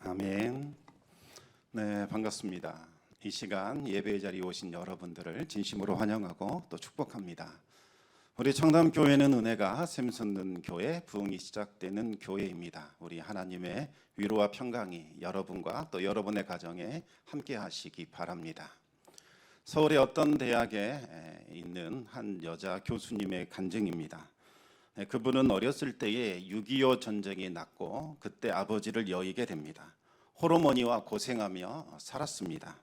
아멘. 네, 반갑습니다. 이 시간 예배의 자리에 오신 여러분들을 진심으로 환영하고 또 축복합니다. 우리 청담교회는 은혜가 샘솟는 교회, 부흥이 시작되는 교회입니다. 우리 하나님의 위로와 평강이 여러분과 또 여러분의 가정에 함께 하시기 바랍니다. 서울의 어떤 대학에 있는 한 여자 교수님의 간증입니다. 그분은 어렸을 때에 6.25 전쟁이 났고 그때 아버지를 여의게 됩니다. 호르몬이와 고생하며 살았습니다.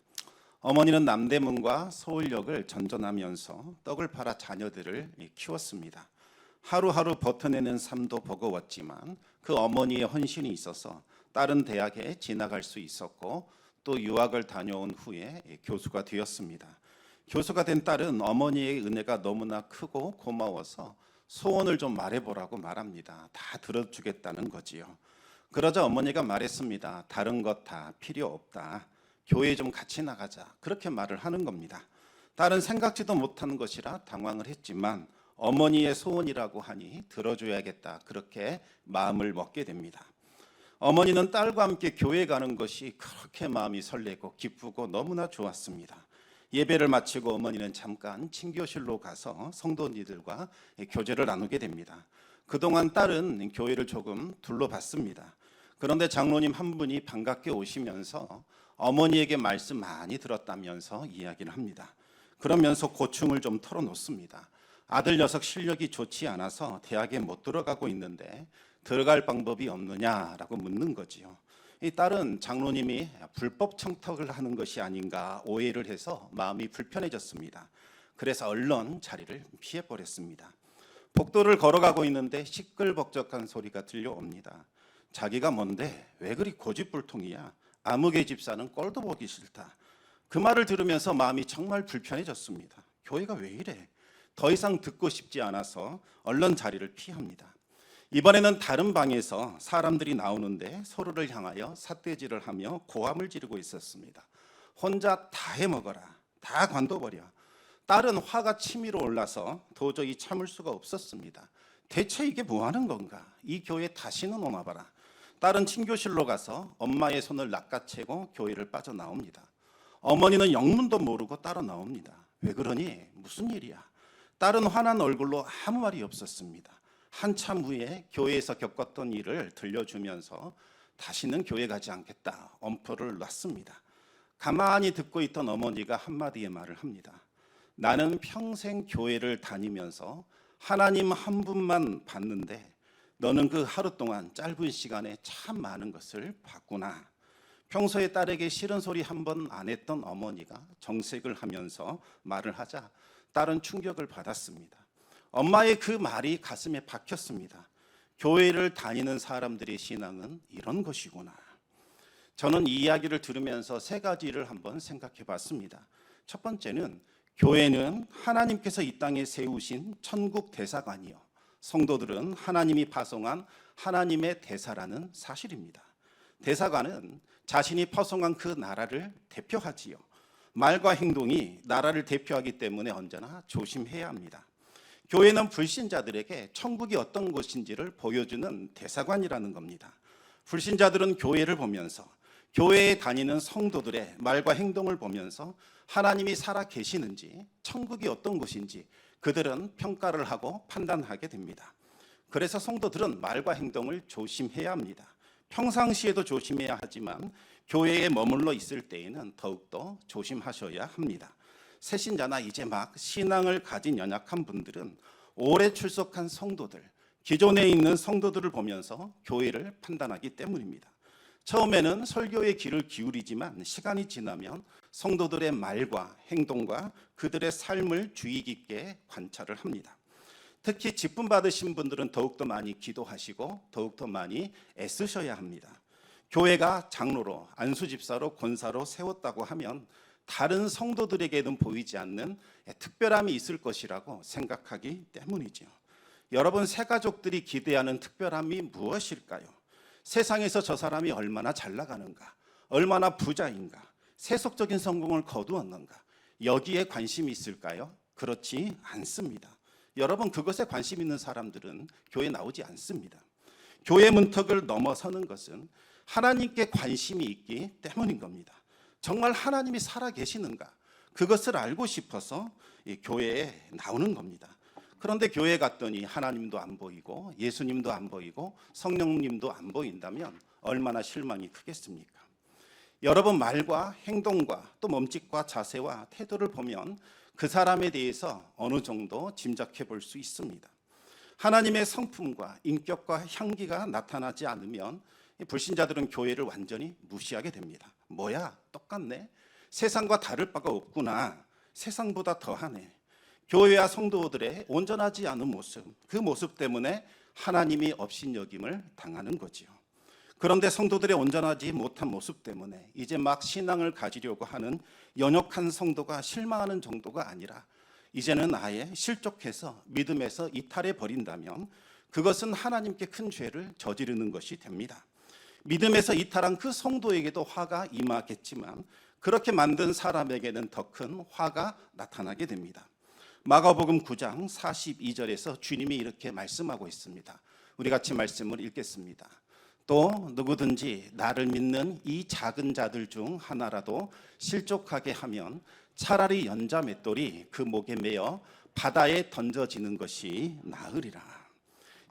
어머니는 남대문과 서울역을 전전하면서 떡을 팔아 자녀들을 키웠습니다. 하루하루 버텨내는 삶도 버거웠지만 그 어머니의 헌신이 있어서 다른 대학에 진학할 수 있었고 또 유학을 다녀온 후에 교수가 되었습니다. 교수가 된 딸은 어머니의 은혜가 너무나 크고 고마워서 소원을 좀 말해보라고 말합니다. 다 들어주겠다는 거지요. 그러자 어머니가 말했습니다. 다른 것 다 필요 없다. 교회 좀 같이 나가자. 그렇게 말을 하는 겁니다. 딸은 생각지도 못한 것이라 당황을 했지만 어머니의 소원이라고 하니 들어줘야겠다. 그렇게 마음을 먹게 됩니다. 어머니는 딸과 함께 교회 가는 것이 그렇게 마음이 설레고 기쁘고 너무나 좋았습니다. 예배를 마치고 어머니는 잠깐 친교실로 가서 성도님들과 교제를 나누게 됩니다. 그동안 딸은 교회를 조금 둘러봤습니다. 그런데 장로님 한 분이 반갑게 오시면서 어머니에게 말씀 많이 들었다면서 이야기를 합니다. 그러면서 고충을 좀 털어놓습니다. 아들 녀석 실력이 좋지 않아서 대학에 못 들어가고 있는데 들어갈 방법이 없느냐라고 묻는 거지요. 이 딸은 장로님이 불법 청탁을 하는 것이 아닌가 오해를 해서 마음이 불편해졌습니다. 그래서 얼른 자리를 피해버렸습니다. 복도를 걸어가고 있는데 시끌벅적한 소리가 들려옵니다. 자기가 뭔데 왜 그리 고집불통이야. 아무개 집사는 꼴도 보기 싫다. 그 말을 들으면서 마음이 정말 불편해졌습니다. 교회가 왜 이래? 더 이상 듣고 싶지 않아서 얼른 자리를 피합니다. 이번에는 다른 방에서 사람들이 나오는데 서로를 향하여 삿대질을 하며 고함을 지르고 있었습니다. 혼자 다 해먹어라. 다 관둬버려. 딸은 화가 치밀어 올라서 도저히 참을 수가 없었습니다. 대체 이게 뭐 하는 건가? 이 교회 다시는 오나 봐라. 딸은 친교실로 가서 엄마의 손을 낚아채고 교회를 빠져나옵니다. 어머니는 영문도 모르고 따라 나옵니다. 왜 그러니? 무슨 일이야? 딸은 화난 얼굴로 아무 말이 없었습니다. 한참 후에 교회에서 겪었던 일을 들려주면서 다시는 교회 가지 않겠다 엄포를 놨습니다. 가만히 듣고 있던 어머니가 한마디의 말을 합니다. 나는 평생 교회를 다니면서 하나님 한 분만 봤는데 너는 그 하루 동안 짧은 시간에 참 많은 것을 봤구나. 평소에 딸에게 싫은 소리 한 번 안 했던 어머니가 정색을 하면서 말을 하자 딸은 충격을 받았습니다. 엄마의 그 말이 가슴에 박혔습니다. 교회를 다니는 사람들의 신앙은 이런 것이구나. 저는 이 이야기를 들으면서 세 가지를 한번 생각해 봤습니다. 첫 번째는 교회는 하나님께서 이 땅에 세우신 천국 대사관이요. 성도들은 하나님이 파송한 하나님의 대사라는 사실입니다. 대사관은 자신이 파송한 그 나라를 대표하지요. 말과 행동이 나라를 대표하기 때문에 언제나 조심해야 합니다. 교회는 불신자들에게 천국이 어떤 곳인지를 보여주는 대사관이라는 겁니다. 불신자들은 교회를 보면서 교회에 다니는 성도들의 말과 행동을 보면서 하나님이 살아 계시는지 천국이 어떤 곳인지 그들은 평가를 하고 판단하게 됩니다. 그래서 성도들은 말과 행동을 조심해야 합니다. 평상시에도 조심해야 하지만 교회에 머물러 있을 때에는 더욱더 조심하셔야 합니다. 새신자나 이제 막 신앙을 가진 연약한 분들은 오래 출석한 성도들, 기존에 있는 성도들을 보면서 교회를 판단하기 때문입니다. 처음에는 설교의 귀를 기울이지만 시간이 지나면 성도들의 말과 행동과 그들의 삶을 주의 깊게 관찰을 합니다. 특히 직분 받으신 분들은 더욱더 많이 기도하시고 더욱더 많이 애쓰셔야 합니다. 교회가 장로로, 안수집사로, 권사로 세웠다고 하면 다른 성도들에게는 보이지 않는 특별함이 있을 것이라고 생각하기 때문이죠. 여러분, 새가족들이 기대하는 특별함이 무엇일까요? 세상에서 저 사람이 얼마나 잘 나가는가, 얼마나 부자인가, 세속적인 성공을 거두었는가, 여기에 관심이 있을까요? 그렇지 않습니다. 여러분, 그것에 관심 있는 사람들은 교회에 나오지 않습니다. 교회 문턱을 넘어서는 것은 하나님께 관심이 있기 때문인 겁니다. 정말 하나님이 살아계시는가? 그것을 알고 싶어서 이 교회에 나오는 겁니다. 그런데 교회 갔더니 하나님도 안 보이고 예수님도 안 보이고 성령님도 안 보인다면 얼마나 실망이 크겠습니까? 여러분 말과 행동과 또 몸짓과 자세와 태도를 보면 그 사람에 대해서 어느 정도 짐작해 볼 수 있습니다. 하나님의 성품과 인격과 향기가 나타나지 않으면 불신자들은 교회를 완전히 무시하게 됩니다. 뭐야, 똑같네. 세상과 다를 바가 없구나. 세상보다 더하네. 교회와 성도들의 온전하지 않은 모습, 그 모습 때문에 하나님이 업신여김을 당하는 거지요. 그런데 성도들의 온전하지 못한 모습 때문에 이제 막 신앙을 가지려고 하는 연약한 성도가 실망하는 정도가 아니라 이제는 아예 실족해서 믿음에서 이탈해 버린다면 그것은 하나님께 큰 죄를 저지르는 것이 됩니다. 믿음에서 이탈한 그 성도에게도 화가 임하겠지만 그렇게 만든 사람에게는 더 큰 화가 나타나게 됩니다. 마가복음 9장 42절에서 주님이 이렇게 말씀하고 있습니다. 우리 같이 말씀을 읽겠습니다. 또 누구든지 나를 믿는 이 작은 자들 중 하나라도 실족하게 하면 차라리 연자 맷돌이 그 목에 매어 바다에 던져지는 것이 나으리라.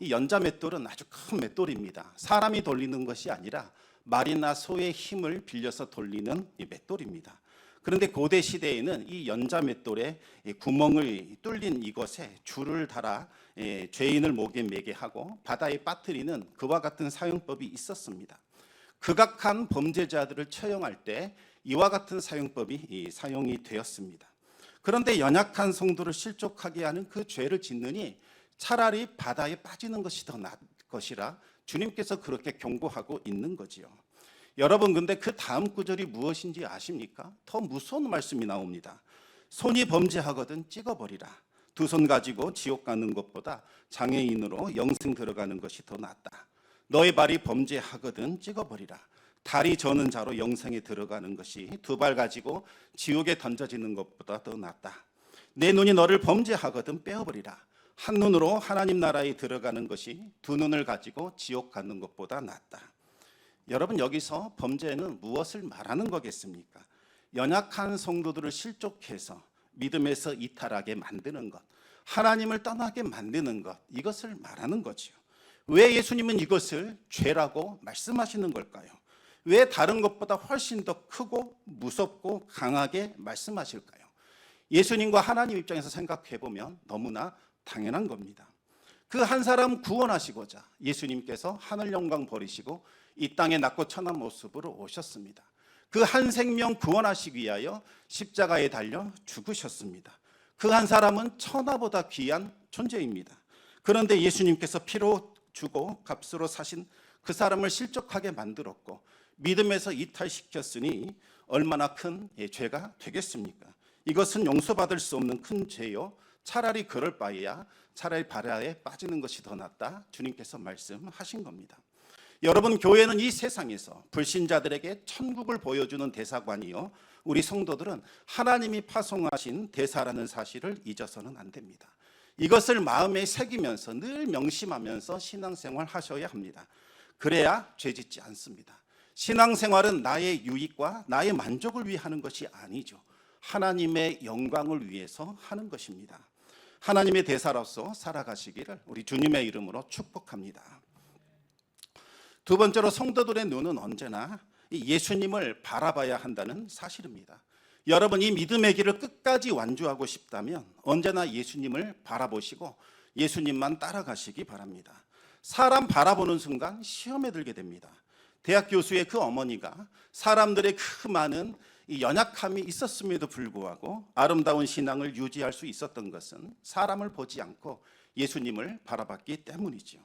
이 연자 맷돌은 아주 큰 맷돌입니다. 사람이 돌리는 것이 아니라 말이나 소의 힘을 빌려서 돌리는 이 맷돌입니다. 그런데 고대 시대에는 이 연자 맷돌에 구멍을 뚫린 이것에 줄을 달아 죄인을 목에 매게 하고 바다에 빠뜨리는 그와 같은 사용법이 있었습니다. 극악한 범죄자들을 처형할 때 이와 같은 사용법이 사용이 되었습니다. 그런데 연약한 성도를 실족하게 하는 그 죄를 짓느니 차라리 바다에 빠지는 것이 더 나을 것이라 주님께서 그렇게 경고하고 있는 거지요. 여러분, 근데 그 다음 구절이 무엇인지 아십니까? 더 무서운 말씀이 나옵니다. 손이 범죄하거든 찍어버리라. 두 손 가지고 지옥 가는 것보다 장애인으로 영생 들어가는 것이 더 낫다. 너의 발이 범죄하거든 찍어버리라. 다리 저는 자로 영생에 들어가는 것이 두 발 가지고 지옥에 던져지는 것보다 더 낫다. 내 눈이 너를 범죄하거든 빼어버리라. 한 눈으로 하나님 나라에 들어가는 것이 두 눈을 가지고 지옥 가는 것보다 낫다. 여러분, 여기서 범죄는 무엇을 말하는 거겠습니까? 연약한 성도들을 실족해서 믿음에서 이탈하게 만드는 것, 하나님을 떠나게 만드는 것, 이것을 말하는 거지요. 왜 예수님은 이것을 죄라고 말씀하시는 걸까요? 왜 다른 것보다 훨씬 더 크고 무섭고 강하게 말씀하실까요? 예수님과 하나님 입장에서 생각해 보면 너무나 당연한 겁니다. 그 한 사람 구원하시고자 예수님께서 하늘 영광 버리시고 이 땅에 낮고 천한 모습으로 오셨습니다. 그 한 생명 구원하시기 위하여 십자가에 달려 죽으셨습니다. 그 한 사람은 천하보다 귀한 존재입니다. 그런데 예수님께서 피로 주고 값으로 사신 그 사람을 실족하게 만들었고 믿음에서 이탈시켰으니 얼마나 큰 죄가 되겠습니까? 이것은 용서받을 수 없는 큰 죄요. 차라리 그럴 바에야 차라리 바다에 빠지는 것이 더 낫다. 주님께서 말씀하신 겁니다. 여러분, 교회는 이 세상에서 불신자들에게 천국을 보여주는 대사관이요, 우리 성도들은 하나님이 파송하신 대사라는 사실을 잊어서는 안 됩니다. 이것을 마음에 새기면서 늘 명심하면서 신앙생활 하셔야 합니다. 그래야 죄짓지 않습니다. 신앙생활은 나의 유익과 나의 만족을 위해 하는 것이 아니죠. 하나님의 영광을 위해서 하는 것입니다. 하나님의 대사로서 살아가시기를 우리 주님의 이름으로 축복합니다. 두 번째로, 성도들의 눈은 언제나 예수님을 바라봐야 한다는 사실입니다. 여러분, 이 믿음의 길을 끝까지 완주하고 싶다면 언제나 예수님을 바라보시고 예수님만 따라가시기 바랍니다. 사람 바라보는 순간 시험에 들게 됩니다. 대학 교수의 그 어머니가 사람들의 그 많은 이 연약함이 있었음에도 불구하고 아름다운 신앙을 유지할 수 있었던 것은 사람을 보지 않고 예수님을 바라봤기 때문이죠.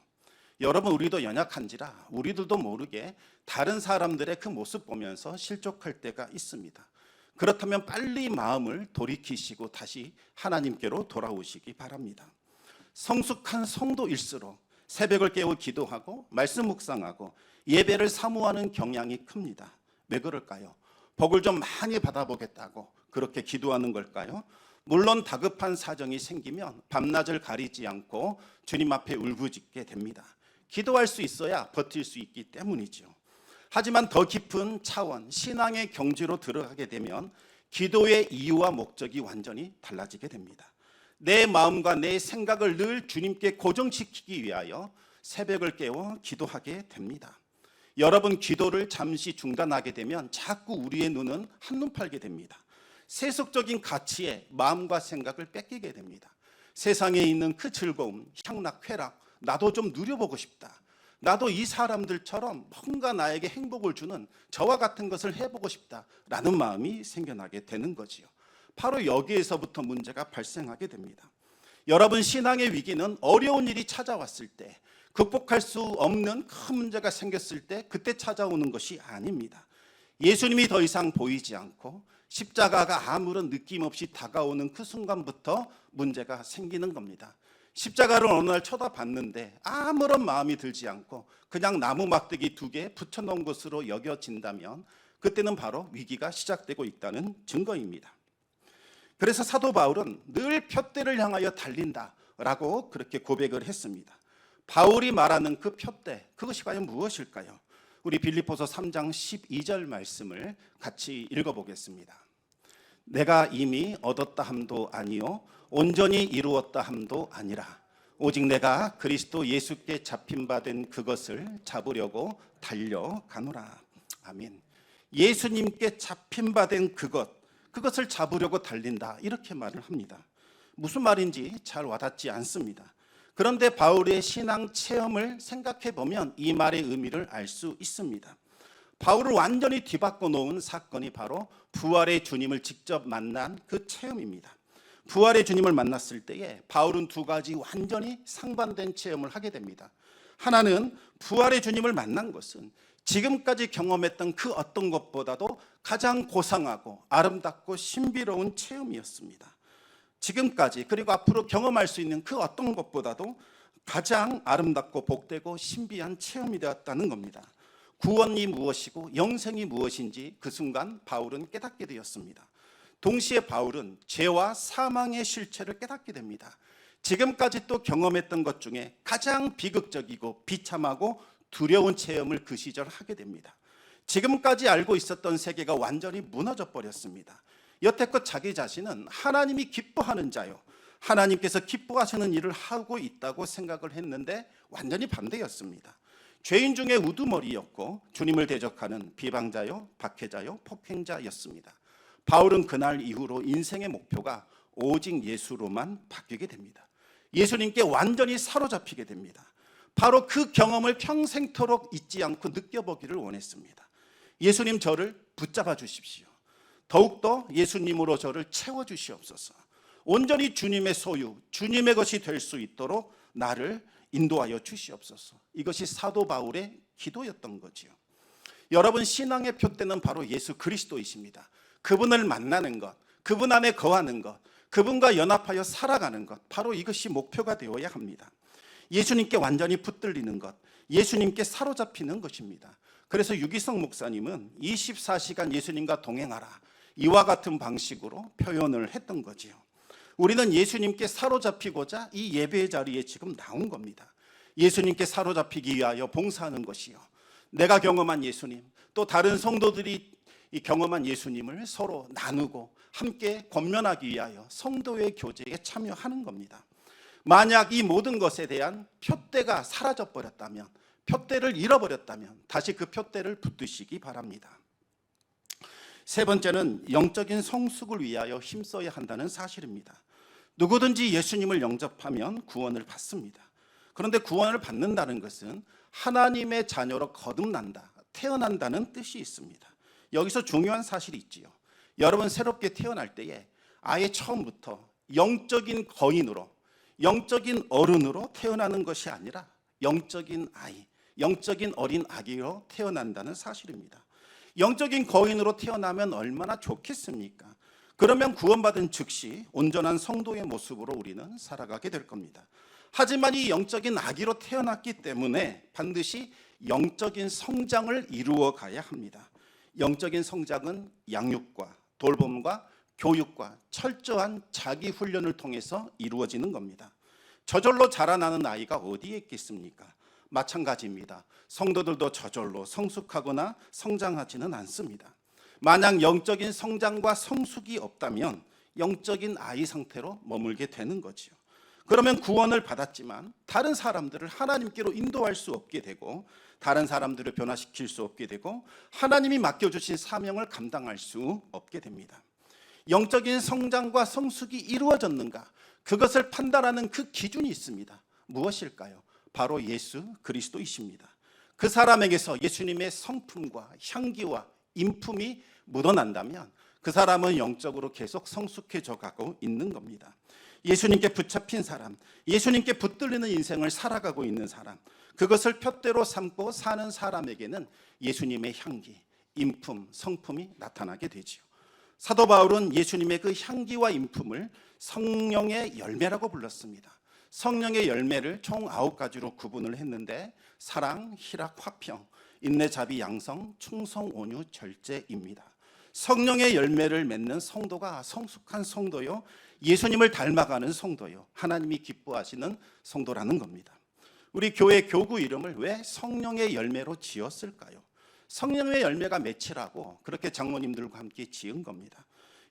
여러분, 우리도 연약한지라 우리들도 모르게 다른 사람들의 그 모습 보면서 실족할 때가 있습니다. 그렇다면 빨리 마음을 돌이키시고 다시 하나님께로 돌아오시기 바랍니다. 성숙한 성도일수록 새벽을 깨워 기도하고 말씀 묵상하고 예배를 사모하는 경향이 큽니다. 왜 그럴까요? 복을 좀 많이 받아보겠다고 그렇게 기도하는 걸까요? 물론 다급한 사정이 생기면 밤낮을 가리지 않고 주님 앞에 울부짖게 됩니다. 기도할 수 있어야 버틸 수 있기 때문이죠. 하지만 더 깊은 차원, 신앙의 경지로 들어가게 되면 기도의 이유와 목적이 완전히 달라지게 됩니다. 내 마음과 내 생각을 늘 주님께 고정시키기 위하여 새벽을 깨워 기도하게 됩니다. 여러분, 기도를 잠시 중단하게 되면 자꾸 우리의 눈은 한눈 팔게 됩니다. 세속적인 가치에 마음과 생각을 뺏기게 됩니다. 세상에 있는 그 즐거움, 향락, 쾌락, 나도 좀 누려보고 싶다. 나도 이 사람들처럼 뭔가 나에게 행복을 주는 저와 같은 것을 해보고 싶다라는 마음이 생겨나게 되는 거지요. 바로 여기에서부터 문제가 발생하게 됩니다. 여러분, 신앙의 위기는 어려운 일이 찾아왔을 때, 극복할 수 없는 큰 문제가 생겼을 때 그때 찾아오는 것이 아닙니다. 예수님이 더 이상 보이지 않고 십자가가 아무런 느낌 없이 다가오는 그 순간부터 문제가 생기는 겁니다. 십자가를 어느 날 쳐다봤는데 아무런 마음이 들지 않고 그냥 나무 막대기 2개 붙여놓은 것으로 여겨진다면 그때는 바로 위기가 시작되고 있다는 증거입니다. 그래서 사도 바울은 늘 푯대를 향하여 달린다라고 그렇게 고백을 했습니다. 바울이 말하는 그 푯대, 그것이 과연 무엇일까요? 우리 빌립보서 3장 12절 말씀을 같이 읽어보겠습니다. 내가 이미 얻었다 함도 아니요 온전히 이루었다 함도 아니라 오직 내가 그리스도 예수께 잡힌 바 된 그것을 잡으려고 달려가노라. 아멘. 예수님께 잡힌 바 된 그것을 잡으려고 달린다, 이렇게 말을 합니다. 무슨 말인지 잘 와닿지 않습니다. 그런데 바울의 신앙 체험을 생각해 보면 이 말의 의미를 알 수 있습니다. 바울을 완전히 뒤바꿔 놓은 사건이 바로 부활의 주님을 직접 만난 그 체험입니다. 부활의 주님을 만났을 때에 바울은 2가지 완전히 상반된 체험을 하게 됩니다. 하나는 부활의 주님을 만난 것은 지금까지 경험했던 그 어떤 것보다도 가장 고상하고 아름답고 신비로운 체험이었습니다. 지금까지 그리고 앞으로 경험할 수 있는 그 어떤 것보다도 가장 아름답고 복되고 신비한 체험이 되었다는 겁니다. 구원이 무엇이고 영생이 무엇인지 그 순간 바울은 깨닫게 되었습니다. 동시에 바울은 죄와 사망의 실체를 깨닫게 됩니다. 지금까지 또 경험했던 것 중에 가장 비극적이고 비참하고 두려운 체험을 그 시절 하게 됩니다. 지금까지 알고 있었던 세계가 완전히 무너져 버렸습니다. 여태껏 자기 자신은 하나님이 기뻐하는 자요, 하나님께서 기뻐하시는 일을 하고 있다고 생각을 했는데 완전히 반대였습니다. 죄인 중에 우두머리였고 주님을 대적하는 비방자요, 박해자요, 폭행자였습니다. 바울은 그날 이후로 인생의 목표가 오직 예수로만 바뀌게 됩니다. 예수님께 완전히 사로잡히게 됩니다. 바로 그 경험을 평생토록 잊지 않고 느껴보기를 원했습니다. 예수님, 저를 붙잡아 주십시오. 더욱더 예수님으로 저를 채워주시옵소서. 온전히 주님의 소유, 주님의 것이 될 수 있도록 나를 인도하여 주시옵소서. 이것이 사도 바울의 기도였던 거지요. 여러분, 신앙의 표대는 바로 예수 그리스도이십니다. 그분을 만나는 것, 그분 안에 거하는 것, 그분과 연합하여 살아가는 것, 바로 이것이 목표가 되어야 합니다. 예수님께 완전히 붙들리는 것, 예수님께 사로잡히는 것입니다. 그래서 유기성 목사님은 24시간 예수님과 동행하라, 이와 같은 방식으로 표현을 했던 거지요. 우리는 예수님께 사로잡히고자 이 예배의 자리에 지금 나온 겁니다. 예수님께 사로잡히기 위하여 봉사하는 것이요, 내가 경험한 예수님, 또 다른 성도들이 경험한 예수님을 서로 나누고 함께 권면하기 위하여 성도의 교제에 참여하는 겁니다. 만약 이 모든 것에 대한 푯대가 사라져 버렸다면, 푯대를 잃어버렸다면 다시 그 푯대를 붙드시기 바랍니다. 세 번째는 영적인 성숙을 위하여 힘써야 한다는 사실입니다. 누구든지 예수님을 영접하면 구원을 받습니다. 그런데 구원을 받는다는 것은 하나님의 자녀로 거듭난다, 태어난다는 뜻이 있습니다. 여기서 중요한 사실이 있지요. 여러분, 새롭게 태어날 때에 아예 처음부터 영적인 거인으로, 영적인 어른으로 태어나는 것이 아니라 영적인 아이, 영적인 어린 아기로 태어난다는 사실입니다. 영적인 거인으로 태어나면 얼마나 좋겠습니까? 그러면 구원받은 즉시 온전한 성도의 모습으로 우리는 살아가게 될 겁니다. 하지만 이 영적인 아기로 태어났기 때문에 반드시 영적인 성장을 이루어 가야 합니다. 영적인 성장은 양육과 돌봄과 교육과 철저한 자기 훈련을 통해서 이루어지는 겁니다. 저절로 자라나는 아이가 어디에 있겠습니까? 마찬가지입니다. 성도들도 저절로 성숙하거나 성장하지는 않습니다. 만약 영적인 성장과 성숙이 없다면 영적인 아이 상태로 머물게 되는 거지요. 그러면 구원을 받았지만 다른 사람들을 하나님께로 인도할 수 없게 되고, 다른 사람들을 변화시킬 수 없게 되고, 하나님이 맡겨주신 사명을 감당할 수 없게 됩니다. 영적인 성장과 성숙이 이루어졌는가, 그것을 판단하는 그 기준이 있습니다. 무엇일까요? 바로 예수 그리스도이십니다. 그 사람에게서 예수님의 성품과 향기와 인품이 묻어난다면 그 사람은 영적으로 계속 성숙해져 가고 있는 겁니다. 예수님께 붙잡힌 사람, 예수님께 붙들리는 인생을 살아가고 있는 사람, 그것을 푯대로 삼고 사는 사람에게는 예수님의 향기, 인품, 성품이 나타나게 되지요. 사도 바울은 예수님의 그 향기와 인품을 성령의 열매라고 불렀습니다. 성령의 열매를 총 9가지로 구분을 했는데, 사랑, 희락, 화평, 인내, 자비, 양성, 충성, 온유, 절제입니다. 성령의 열매를 맺는 성도가 성숙한 성도요, 예수님을 닮아가는 성도요, 하나님이 기뻐하시는 성도라는 겁니다. 우리 교회 교구 이름을 왜 성령의 열매로 지었을까요? 성령의 열매가 맺히라고 그렇게 장로님들과 함께 지은 겁니다.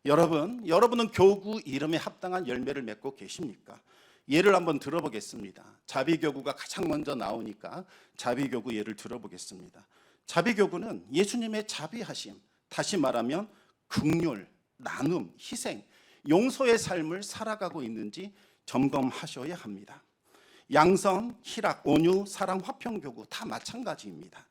여러분은 교구 이름에 합당한 열매를 맺고 계십니까? 예를 한번 들어보겠습니다. 자비교구가 가장 먼저 나오니까 자비교구 예를 들어보겠습니다. 자비교구는 예수님의 자비하심, 다시 말하면 긍휼, 나눔, 희생, 용서의 삶을 살아가고 있는지 점검하셔야 합니다. 양성, 희락, 온유, 사랑, 화평교구 다 마찬가지입니다.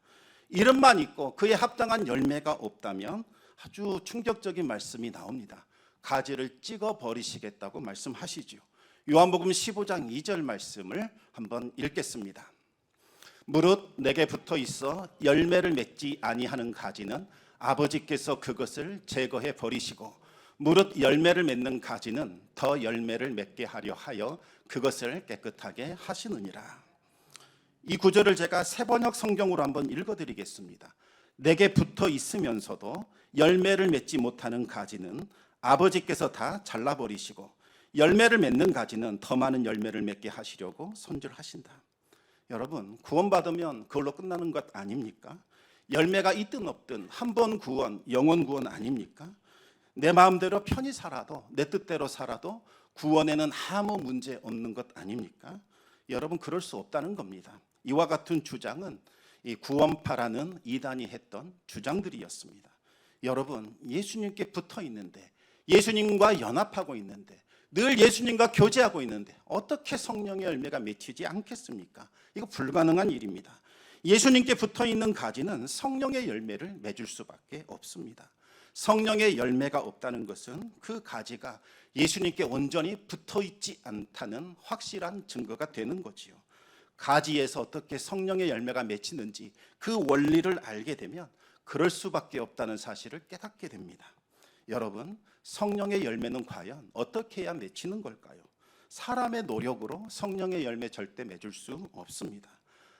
이름만 있고 그에 합당한 열매가 없다면 아주 충격적인 말씀이 나옵니다. 가지를 찍어 버리시겠다고 말씀하시죠. 요한복음 15장 2절 말씀을 한번 읽겠습니다. 무릇 내게 붙어 있어 열매를 맺지 아니하는 가지는 아버지께서 그것을 제거해 버리시고, 무릇 열매를 맺는 가지는 더 열매를 맺게 하려 하여 그것을 깨끗하게 하시느니라. 이 구절을 제가 새번역 성경으로 한번 읽어드리겠습니다. 내게 붙어 있으면서도 열매를 맺지 못하는 가지는 아버지께서 다 잘라버리시고, 열매를 맺는 가지는 더 많은 열매를 맺게 하시려고 손질하신다. 여러분, 구원받으면 그걸로 끝나는 것 아닙니까? 열매가 있든 없든 한 번 구원, 영원 구원 아닙니까? 내 마음대로 편히 살아도, 내 뜻대로 살아도 구원에는 아무 문제 없는 것 아닙니까? 여러분, 그럴 수 없다는 겁니다. 이와 같은 주장은 이 구원파라는 이단이 했던 주장들이었습니다. 여러분, 예수님께 붙어 있는데, 예수님과 연합하고 있는데, 늘 예수님과 교제하고 있는데 어떻게 성령의 열매가 맺히지 않겠습니까? 이거 불가능한 일입니다. 예수님께 붙어 있는 가지는 성령의 열매를 맺을 수밖에 없습니다. 성령의 열매가 없다는 것은 그 가지가 예수님께 온전히 붙어 있지 않다는 확실한 증거가 되는 거지요. 가지에서 어떻게 성령의 열매가 맺히는지 그 원리를 알게 되면 그럴 수밖에 없다는 사실을 깨닫게 됩니다. 여러분, 성령의 열매는 과연 어떻게 해야 맺히는 걸까요? 사람의 노력으로 성령의 열매 절대 맺을 수 없습니다.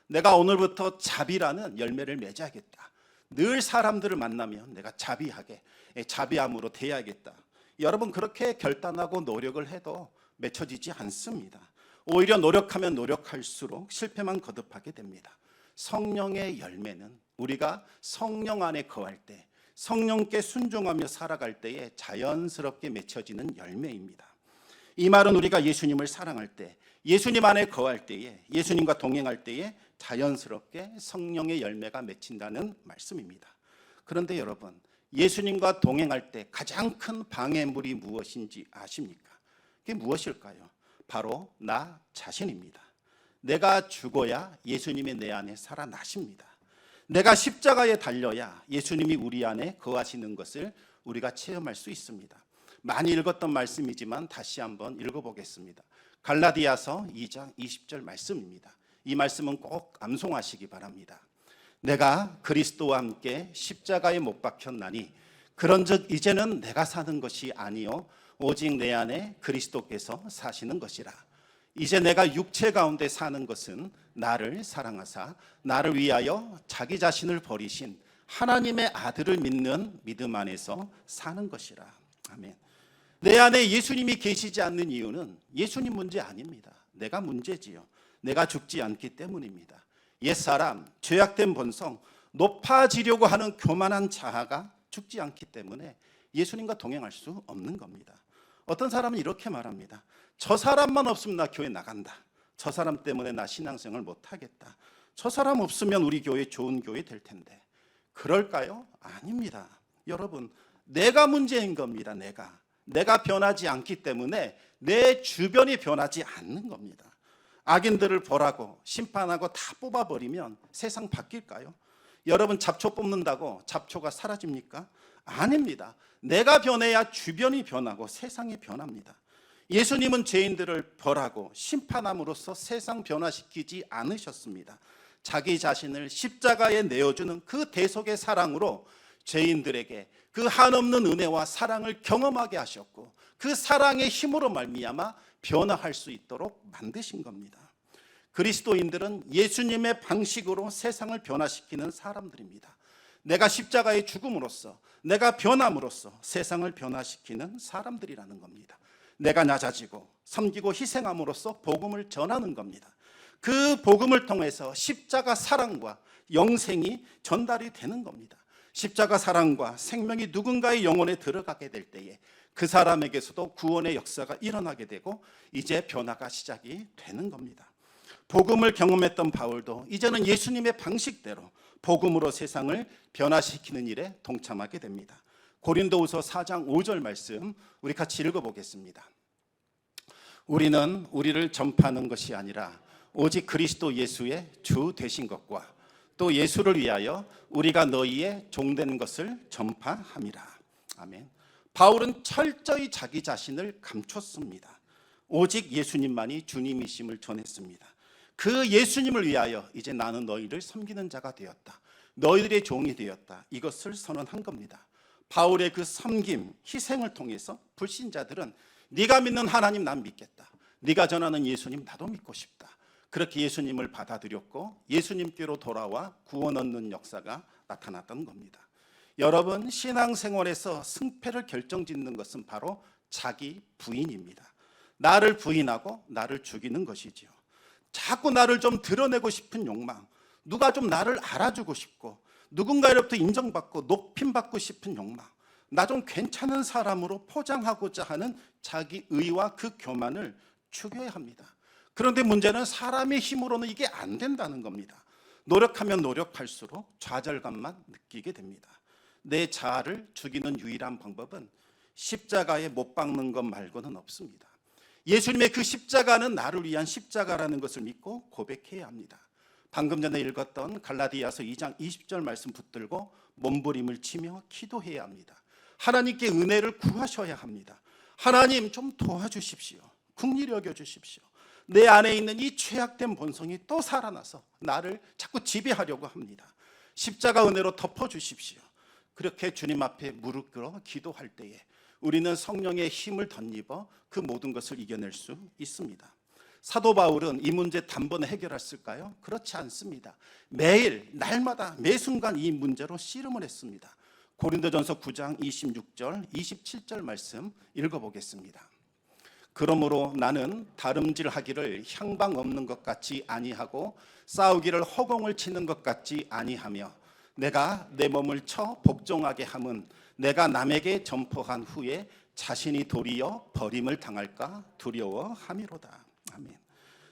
내가 오늘부터 자비라는 열매를 맺어야겠다. 늘 사람들을 만나면 내가 자비하게, 자비함으로 대해야겠다. 여러분, 그렇게 결단하고 노력을 해도 맺혀지지 않습니다. 오히려 노력하면 노력할수록 실패만 거듭하게 됩니다. 성령의 열매는 우리가 성령 안에 거할 때, 성령께 순종하며 살아갈 때에 자연스럽게 맺혀지는 열매입니다. 이 말은 우리가 예수님을 사랑할 때, 예수님 안에 거할 때에, 예수님과 동행할 때에 자연스럽게 성령의 열매가 맺힌다는 말씀입니다. 그런데 여러분, 예수님과 동행할 때 가장 큰 방해물이 무엇인지 아십니까? 그게 무엇일까요? 바로 나 자신입니다. 내가 죽어야 예수님이 내 안에 살아나십니다. 내가 십자가에 달려야 예수님이 우리 안에 거하시는 것을 우리가 체험할 수 있습니다. 많이 읽었던 말씀이지만 다시 한번 읽어보겠습니다. 갈라디아서 2장 20절 말씀입니다. 이 말씀은 꼭 암송하시기 바랍니다. 내가 그리스도와 함께 십자가에 못 박혔나니 그런즉 이제는 내가 사는 것이 아니요 오직 내 안에 그리스도께서 사시는 것이라. 이제 내가 육체 가운데 사는 것은 나를 사랑하사 나를 위하여 자기 자신을 버리신 하나님의 아들을 믿는 믿음 안에서 사는 것이라. 아멘. 내 안에 예수님이 계시지 않는 이유는 예수님 문제 아닙니다. 내가 문제지요. 내가 죽지 않기 때문입니다. 옛사람, 죄악된 본성, 높아지려고 하는 교만한 자아가 죽지 않기 때문에 예수님과 동행할 수 없는 겁니다. 어떤 사람은 이렇게 말합니다. 저 사람만 없으면 나 교회 나간다. 저 사람 때문에 나 신앙생활 못하겠다. 저 사람 없으면 우리 교회 좋은 교회 될 텐데. 그럴까요? 아닙니다. 여러분, 내가 문제인 겁니다. 내가 변하지 않기 때문에 내 주변이 변하지 않는 겁니다. 악인들을 벌하고 심판하고 다 뽑아버리면 세상 바뀔까요? 여러분, 잡초 뽑는다고 잡초가 사라집니까? 아닙니다. 내가 변해야 주변이 변하고 세상이 변합니다. 예수님은 죄인들을 벌하고 심판함으로써 세상 변화시키지 않으셨습니다. 자기 자신을 십자가에 내어주는 그 대속의 사랑으로 죄인들에게 그 한없는 은혜와 사랑을 경험하게 하셨고, 그 사랑의 힘으로 말미암아 변화할 수 있도록 만드신 겁니다. 그리스도인들은 예수님의 방식으로 세상을 변화시키는 사람들입니다. 내가 십자가의 죽음으로써, 내가 변함으로써 세상을 변화시키는 사람들이라는 겁니다. 내가 낮아지고 섬기고 희생함으로써 복음을 전하는 겁니다. 그 복음을 통해서 십자가 사랑과 영생이 전달이 되는 겁니다. 십자가 사랑과 생명이 누군가의 영혼에 들어가게 될 때에 그 사람에게서도 구원의 역사가 일어나게 되고 이제 변화가 시작이 되는 겁니다. 복음을 경험했던 바울도 이제는 예수님의 방식대로 복음으로 세상을 변화시키는 일에 동참하게 됩니다. 고린도후서 4장 5절 말씀 우리 같이 읽어보겠습니다. 우리는 우리를 전파하는 것이 아니라 오직 그리스도 예수의 주 되신 것과 또 예수를 위하여 우리가 너희의 종된 것을 전파함이라. 아멘. 바울은 철저히 자기 자신을 감췄습니다. 오직 예수님만이 주님이심을 전했습니다. 그 예수님을 위하여 이제 나는 너희를 섬기는 자가 되었다. 너희들의 종이 되었다. 이것을 선언한 겁니다. 바울의 그 섬김, 희생을 통해서 불신자들은 네가 믿는 하나님 난 믿겠다. 네가 전하는 예수님 나도 믿고 싶다. 그렇게 예수님을 받아들였고 예수님께로 돌아와 구원 얻는 역사가 나타났던 겁니다. 여러분, 신앙생활에서 승패를 결정짓는 것은 바로 자기 부인입니다. 나를 부인하고 나를 죽이는 것이지요. 자꾸 나를 좀 드러내고 싶은 욕망, 누가 좀 나를 알아주고 싶고 누군가로부터 인정받고 높임받고 싶은 욕망, 나 좀 괜찮은 사람으로 포장하고자 하는 자기 의와 그 교만을 죽여야 합니다. 그런데 문제는 사람의 힘으로는 이게 안 된다는 겁니다. 노력하면 노력할수록 좌절감만 느끼게 됩니다. 내 자아를 죽이는 유일한 방법은 십자가에 못 박는 것 말고는 없습니다. 예수님의 그 십자가는 나를 위한 십자가라는 것을 믿고 고백해야 합니다. 방금 전에 읽었던 갈라디아서 2장 20절 말씀 붙들고 몸부림을 치며 기도해야 합니다. 하나님께 은혜를 구하셔야 합니다. 하나님 좀 도와주십시오. 긍휼히 여겨주십시오. 내 안에 있는 이 죄악된 본성이 또 살아나서 나를 자꾸 지배하려고 합니다. 십자가 은혜로 덮어주십시오. 그렇게 주님 앞에 무릎 꿇어 기도할 때에 우리는 성령의 힘을 덧입어 그 모든 것을 이겨낼 수 있습니다. 사도 바울은 이 문제 단번에 해결했을까요? 그렇지 않습니다. 매일 날마다 매 순간 이 문제로 씨름을 했습니다. 고린도전서 9장 26절 27절 말씀 읽어보겠습니다. 그러므로 나는 다름질하기를 향방 없는 것 같이 아니하고 싸우기를 허공을 치는 것 같지 아니하며 내가 내 몸을 쳐 복종하게 함은 내가 남에게 전포한 후에 자신이 도리어 버림을 당할까 두려워함이로다. 아멘.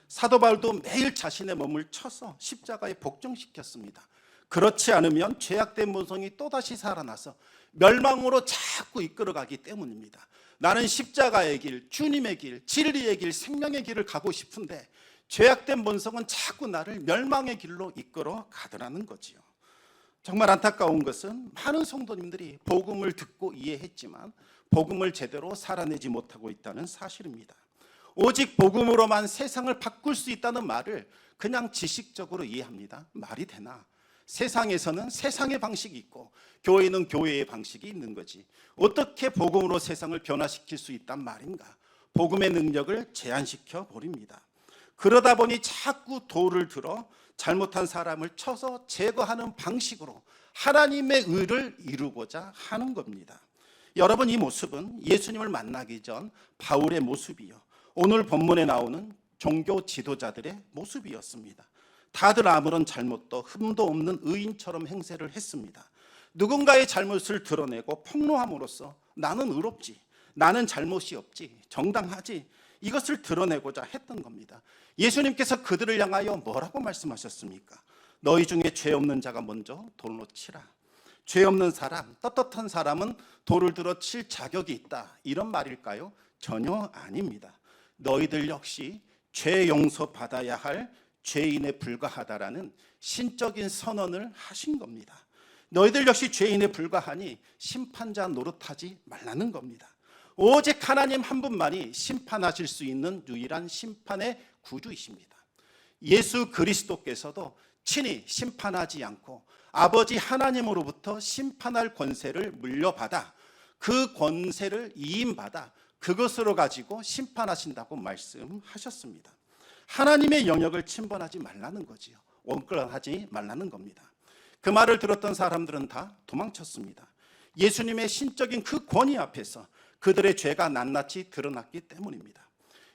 사도 바울도 매일 자신의 몸을 쳐서 십자가에 복종시켰습니다. 그렇지 않으면 죄악된 본성이 또다시 살아나서 멸망으로 자꾸 이끌어가기 때문입니다. 나는 십자가의 길, 주님의 길, 진리의 길, 생명의 길을 가고 싶은데 죄악된 본성은 자꾸 나를 멸망의 길로 이끌어 가더라는 거지요. 정말 안타까운 것은 많은 성도님들이 복음을 듣고 이해했지만 복음을 제대로 살아내지 못하고 있다는 사실입니다. 오직 복음으로만 세상을 바꿀 수 있다는 말을 그냥 지식적으로 이해합니다. 말이 되나? 세상에서는 세상의 방식이 있고 교회는 교회의 방식이 있는 거지. 어떻게 복음으로 세상을 변화시킬 수 있단 말인가? 복음의 능력을 제한시켜 버립니다. 그러다 보니 자꾸 돌을 들어 잘못한 사람을 쳐서 제거하는 방식으로 하나님의 의를 이루고자 하는 겁니다. 여러분, 이 모습은 예수님을 만나기 전 바울의 모습이요, 오늘 본문에 나오는 종교 지도자들의 모습이었습니다. 다들 아무런 잘못도 흠도 없는 의인처럼 행세를 했습니다. 누군가의 잘못을 드러내고 폭로함으로써 나는 의롭지, 나는 잘못이 없지, 정당하지, 이것을 드러내고자 했던 겁니다. 예수님께서 그들을 향하여 뭐라고 말씀하셨습니까? 너희 중에 죄 없는 자가 먼저 돌로 치라. 죄 없는 사람, 떳떳한 사람은 돌을 들어 칠 자격이 있다, 이런 말일까요? 전혀 아닙니다. 너희들 역시 죄 용서 받아야 할 죄인에 불과하다라는 신적인 선언을 하신 겁니다. 너희들 역시 죄인에 불과하니 심판자 노릇하지 말라는 겁니다. 오직 하나님 한 분만이 심판하실 수 있는 유일한 심판의 구주이십니다. 예수 그리스도께서도 친히 심판하지 않고 아버지 하나님으로부터 심판할 권세를 물려받아 그 권세를 이임받아 그것으로 가지고 심판하신다고 말씀하셨습니다. 하나님의 영역을 침범하지 말라는 거지요. 원클하지 말라는 겁니다. 그 말을 들었던 사람들은 다 도망쳤습니다. 예수님의 신적인 그 권위 앞에서 그들의 죄가 낱낱이 드러났기 때문입니다.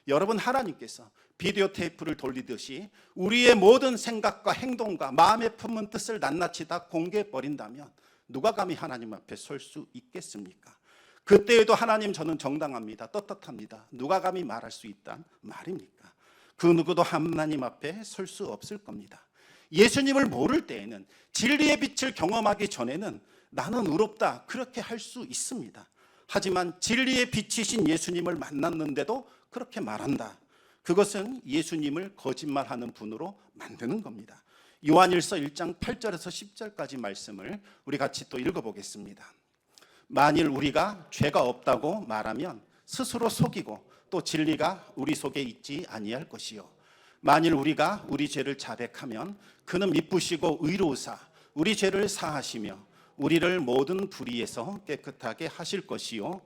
여러분, 하나님께서 비디오 테이프를 돌리듯이 우리의 모든 생각과 행동과 마음에 품은 뜻을 낱낱이 다 공개해 버린다면 누가 감히 하나님 앞에 설 수 있겠습니까? 그때에도 하나님, 저는 정당합니다, 떳떳합니다, 누가 감히 말할 수 있단 말입니까? 그 누구도 하나님 앞에 설 수 없을 겁니다. 예수님을 모를 때에는, 진리의 빛을 경험하기 전에는 나는 의롭다, 그렇게 할 수 있습니다. 하지만 진리의 빛이신 예수님을 만났는데도 그렇게 말한다, 그것은 예수님을 거짓말하는 분으로 만드는 겁니다. 요한일서 1장 8절에서 10절까지 말씀을 우리 같이 또 읽어보겠습니다. 만일 우리가 죄가 없다고 말하면 스스로 속이고 또 진리가 우리 속에 있지 아니할 것이요, 만일 우리가 우리 죄를 자백하면 그는 미쁘시고 의로우사 우리 죄를 사하시며 우리를 모든 불의에서 깨끗하게 하실 것이요,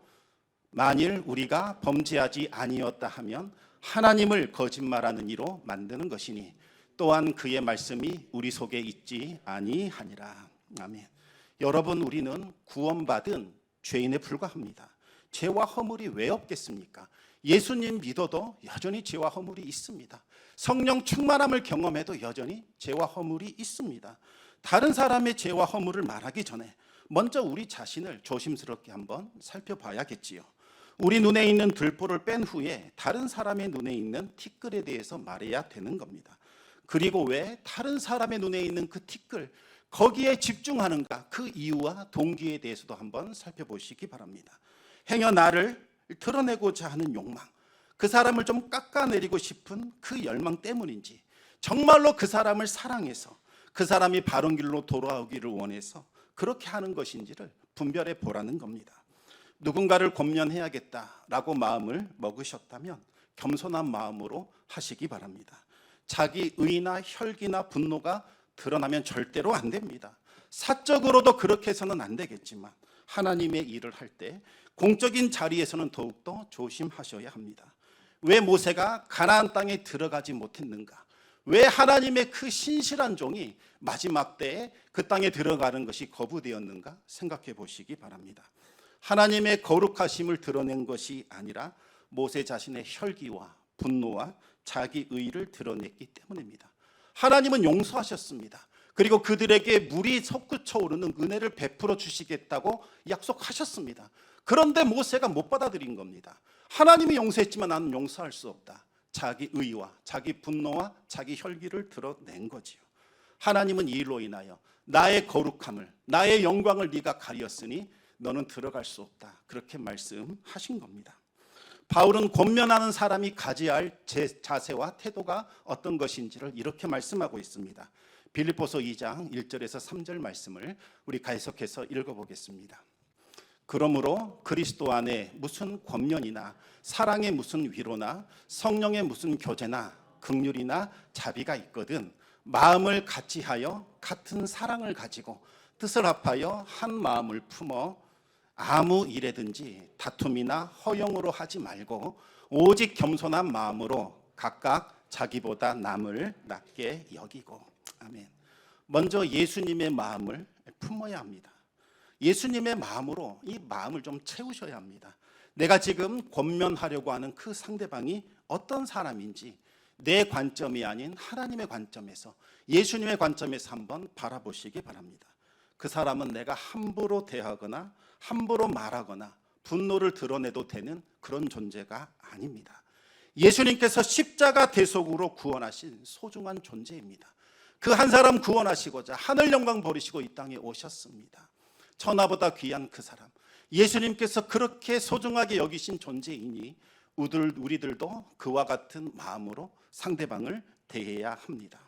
만일 우리가 범죄하지 아니었다 하면 하나님을 거짓말하는 이로 만드는 것이니 또한 그의 말씀이 우리 속에 있지 아니하니라. 아멘. 여러분, 우리는 구원받은 죄인에 불과합니다. 죄와 허물이 왜 없겠습니까? 예수님 믿어도 여전히 죄와 허물이 있습니다. 성령 충만함을 경험해도 여전히 죄와 허물이 있습니다. 다른 사람의 죄와 허물을 말하기 전에 먼저 우리 자신을 조심스럽게 한번 살펴봐야겠지요. 우리 눈에 있는 들보를 뺀 후에 다른 사람의 눈에 있는 티끌에 대해서 말해야 되는 겁니다. 그리고 왜 다른 사람의 눈에 있는 그 티끌, 거기에 집중하는가, 그 이유와 동기에 대해서도 한번 살펴보시기 바랍니다. 행여 나를 드러내고자 하는 욕망, 그 사람을 좀 깎아내리고 싶은 그 열망 때문인지, 정말로 그 사람을 사랑해서 그 사람이 바른 길로 돌아오기를 원해서 그렇게 하는 것인지를 분별해 보라는 겁니다. 누군가를 권면해야겠다라고 마음을 먹으셨다면 겸손한 마음으로 하시기 바랍니다. 자기 의나 혈기나 분노가 드러나면 절대로 안 됩니다. 사적으로도 그렇게 해서는 안 되겠지만 하나님의 일을 할 때 공적인 자리에서는 더욱더 조심하셔야 합니다. 왜 모세가 가나안 땅에 들어가지 못했는가? 왜 하나님의 그 신실한 종이 마지막 때에 그 땅에 들어가는 것이 거부되었는가 생각해 보시기 바랍니다. 하나님의 거룩하심을 드러낸 것이 아니라 모세 자신의 혈기와 분노와 자기 의를 드러냈기 때문입니다. 하나님은 용서하셨습니다. 그리고 그들에게 물이 솟구쳐 오르는 은혜를 베풀어 주시겠다고 약속하셨습니다. 그런데 모세가 못 받아들인 겁니다. 하나님이 용서했지만 나는 용서할 수 없다. 자기 의와 자기 분노와 자기 혈기를 드러낸 거지요. 하나님은 이 일로 인하여 나의 거룩함을, 나의 영광을 네가 가렸으니 너는 들어갈 수 없다, 그렇게 말씀하신 겁니다. 바울은 권면하는 사람이 가져야 할 자세와 태도가 어떤 것인지를 이렇게 말씀하고 있습니다. 빌립보서 2장 1절에서 3절 말씀을 우리 계속해서 읽어보겠습니다. 그러므로 그리스도 안에 무슨 권면이나 사랑의 무슨 위로나 성령의 무슨 교제나 긍휼이나 자비가 있거든 마음을 같이하여 같은 사랑을 가지고 뜻을 합하여 한 마음을 품어 아무 일에든지 다툼이나 허용으로 하지 말고 오직 겸손한 마음으로 각각 자기보다 남을 낮게 여기고. 아멘. 먼저 예수님의 마음을 품어야 합니다. 예수님의 마음으로 이 마음을 좀 채우셔야 합니다. 내가 지금 권면하려고 하는 그 상대방이 어떤 사람인지, 내 관점이 아닌 하나님의 관점에서, 예수님의 관점에서 한번 바라보시기 바랍니다. 그 사람은 내가 함부로 대하거나 함부로 말하거나 분노를 드러내도 되는 그런 존재가 아닙니다. 예수님께서 십자가 대속으로 구원하신 소중한 존재입니다. 그 한 사람 구원하시고자 하늘 영광 버리시고 이 땅에 오셨습니다. 천하보다 귀한 그 사람, 예수님께서 그렇게 소중하게 여기신 존재이니 우리들도 그와 같은 마음으로 상대방을 대해야 합니다.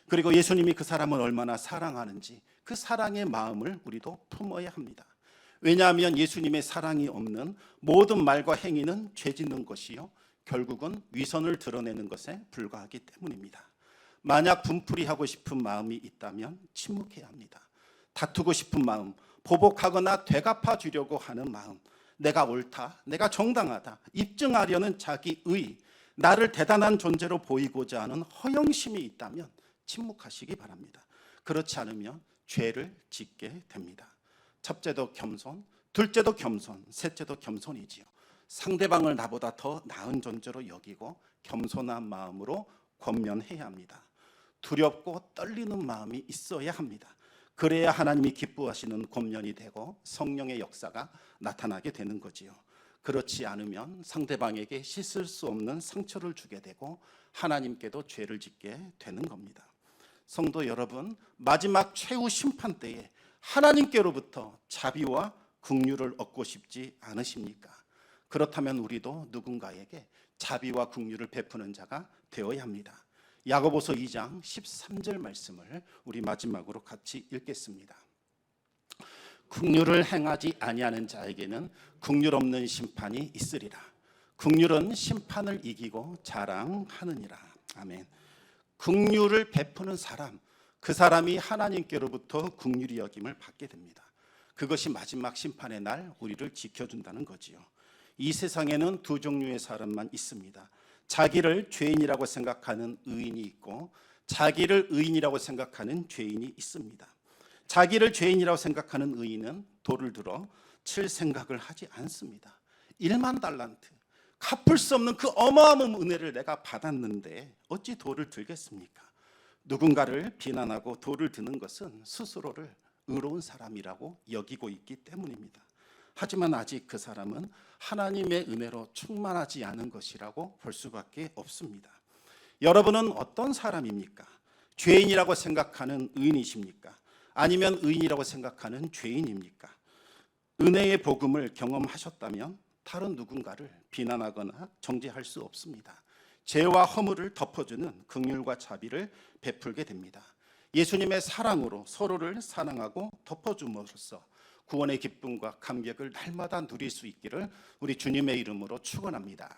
그리고 예수님이 그 사람을 얼마나 사랑하는지 그 사랑의 마음을 우리도 품어야 합니다. 왜냐하면 예수님의 사랑이 없는 모든 말과 행위는 죄 짓는 것이요 결국은 위선을 드러내는 것에 불과하기 때문입니다. 만약 분풀이하고 싶은 마음이 있다면 침묵해야 합니다. 다투고 싶은 마음, 보복하거나 되갚아 주려고 하는 마음, 내가 옳다, 내가 정당하다 입증하려는 자기의, 나를 대단한 존재로 보이고자 하는 허영심이 있다면 침묵하시기 바랍니다. 그렇지 않으면 죄를 짓게 됩니다. 첫째도 겸손, 둘째도 겸손, 셋째도 겸손이지요. 상대방을 나보다 더 나은 존재로 여기고 겸손한 마음으로 권면해야 합니다. 두렵고 떨리는 마음이 있어야 합니다. 그래야 하나님이 기뻐하시는 권면이 되고 성령의 역사가 나타나게 되는 거지요. 그렇지 않으면 상대방에게 씻을 수 없는 상처를 주게 되고 하나님께도 죄를 짓게 되는 겁니다. 성도 여러분, 마지막 최후 심판 때에 하나님께로부터 자비와 긍휼을 얻고 싶지 않으십니까? 그렇다면 우리도 누군가에게 자비와 긍휼을 베푸는 자가 되어야 합니다. 야고보서 2장 13절 말씀을 우리 마지막으로 같이 읽겠습니다. 긍휼을 행하지 아니하는 자에게는 긍휼 없는 심판이 있으리라. 긍휼은 심판을 이기고 자랑하느니라. 아멘. 긍휼을 베푸는 사람, 그 사람이 하나님께로부터 긍휼히 여김을 받게 됩니다. 그것이 마지막 심판의 날 우리를 지켜준다는 거지요. 이 세상에는 두 종류의 사람만 있습니다. 자기를 죄인이라고 생각하는 의인이 있고 자기를 의인이라고 생각하는 죄인이 있습니다. 자기를 죄인이라고 생각하는 의인은 돌을 들어 칠 생각을 하지 않습니다. 1만 달란트, 갚을 수 없는 그 어마어마한 은혜를 내가 받았는데 어찌 돌을 들겠습니까? 누군가를 비난하고 돌을 드는 것은 스스로를 의로운 사람이라고 여기고 있기 때문입니다. 하지만 아직 그 사람은 하나님의 은혜로 충만하지 않은 것이라고 볼 수밖에 없습니다. 여러분은 어떤 사람입니까? 죄인이라고 생각하는 의인이십니까? 아니면 의인이라고 생각하는 죄인입니까? 은혜의 복음을 경험하셨다면 다른 누군가를 비난하거나 정죄할 수 없습니다. 죄와 허물을 덮어주는 긍휼과 자비를 베풀게 됩니다. 예수님의 사랑으로 서로를 사랑하고 덮어줌으로써 구원의 기쁨과 감격을 날마다 누릴 수 있기를 우리 주님의 이름으로 축원합니다.